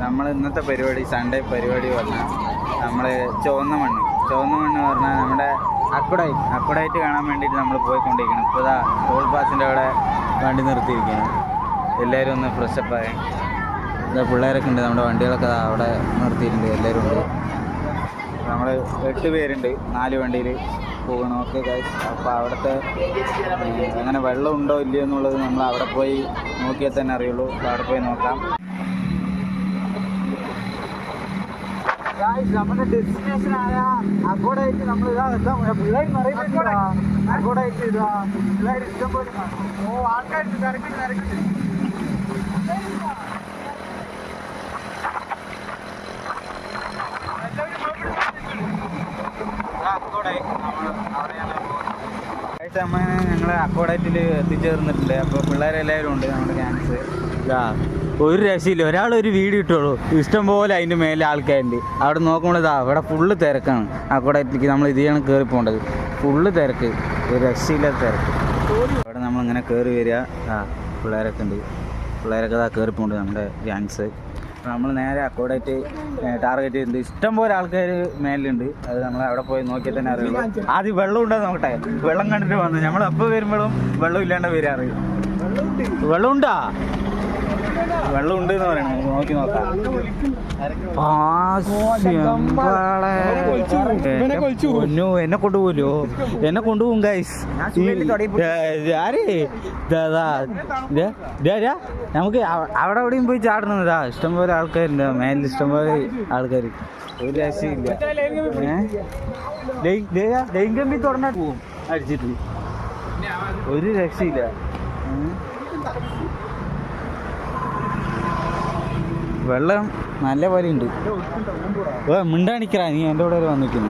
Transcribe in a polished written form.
നമ്മൾ ഇന്നത്തെ പരിപാടി സൺഡേ പരിപാടി പറഞ്ഞാൽ നമ്മൾ ചുവന്ന മണ്ണ് പറഞ്ഞാൽ നമ്മുടെ അക്കുഡായിട്ട് കാണാൻ വേണ്ടിയിട്ട് നമ്മൾ പോയിക്കൊണ്ടിരിക്കണം. ഇപ്പോൾ ഇതാ ടോൾ പാസിൻ്റെ അവിടെ വണ്ടി നിർത്തിയിരിക്കുകയാണ്. എല്ലാവരും ഒന്ന് ഫ്രഷപ്പ് ആയി. ഇതാ പിള്ളേരൊക്കെ ഉണ്ട്, നമ്മുടെ വണ്ടികളൊക്കെ അവിടെ നിർത്തിയിട്ടുണ്ട്. എല്ലാവരും ഉണ്ട്. നമ്മൾ 8 പേരുണ്ട് 4 വണ്ടിയിൽ പോകണം. ഓക്കെ ഗൈസ്, അപ്പോൾ അവിടുത്തെ അങ്ങനെ വെള്ളം ഉണ്ടോ ഇല്ലയോ എന്നുള്ളത് നമ്മൾ അവിടെ പോയി നോക്കിയാൽ തന്നെ അറിയുള്ളൂ. അപ്പോൾ അവിടെ പോയി നോക്കാം. നമ്മുടെ ഡെസ്റ്റിനേഷനായ അക്കോഡായിട്ട് നമ്മൾ പിള്ളേർ പറയുന്നില്ല. അക്കോഡായിട്ട് ഇതാ പിള്ളേർ ഇഷ്ടം പോലെ ആൾക്കാരുണ്ട്, തിരക്കുണ്ട്. ഞങ്ങൾ അക്കോഡാറ്റിൽ എത്തിച്ചേർന്നിട്ടുണ്ട്. അപ്പോൾ പിള്ളേരെല്ലാവരും ഉണ്ട് നമ്മുടെ ക്യാൻസ്. ഒരു രക്ഷയില്ല, ഒരാളൊരു വീഡിയോ ഇട്ടോളൂ, ഇഷ്ടംപോലെ അതിൻ്റെ മേലെ ആൾക്കാരുണ്ട്. അവിടെ നോക്കുമ്പോൾ അവിടെ ഫുള്ള് തിരക്കാണ്. അക്കോഡാറ്റിലേക്ക് നമ്മൾ ഇതിലാണ് കയറി പോകേണ്ടത്. ഫുള്ള് തിരക്ക്, ഒരു രക്ഷയില്ലാത്ത തിരക്ക്. അവിടെ നമ്മളിങ്ങനെ കയറി വരിക. പിള്ളേരൊക്കെ ഉണ്ട്, പിള്ളേരൊക്കെ കയറി പോകുന്നുണ്ട് നമ്മുടെ ക്യാൻസ്. നമ്മൾ നേരെ അക്കോഡായിട്ട് ടാർഗറ്റ് ചെയ്തിട്ടുണ്ട്. ഇഷ്ടംപോലെ ആൾക്കാർ മേലുണ്ട്. അത് നമ്മൾ അവിടെ പോയി നോക്കിയാൽ തന്നെ അറിയുള്ളൂ. ആദ്യം വെള്ളം ഉണ്ടോ നോക്കട്ടെ. വെള്ളം കണ്ടിട്ട് വന്നു. നമ്മൾ എപ്പോൾ വരുമ്പോഴും വെള്ളം ഇല്ലാണ്ട് വരാറ്. വെള്ളമുണ്ടാ? വെള്ളമുണ്ട് എന്ന് പറയണത്. നോക്കി നോക്കാം. എന്നെ കൊണ്ടുപോലോ, എന്നെ കൊണ്ടുപോകും ഗൈസ്. നമുക്ക് അവിടെ എവിടെയും പോയി ചാടുന്നതാ. ഇഷ്ടംപോലെ ആൾക്കാരുണ്ട് മേലിൽ, ഇഷ്ടംപോലെ ആൾക്കാർ. ഒരു രക്ഷയില്ല. ഡെങ്കമ്പി തുറന്നാ പോവും അടിച്ചിട്ട്. ഒരു രക്ഷയില്ല. വെള്ളം നല്ല പോലെ ഉണ്ട്. മിണ്ടാണിക്കറാ നീ എൻ്റെ കൂടെ വന്നിരിക്കുന്നു.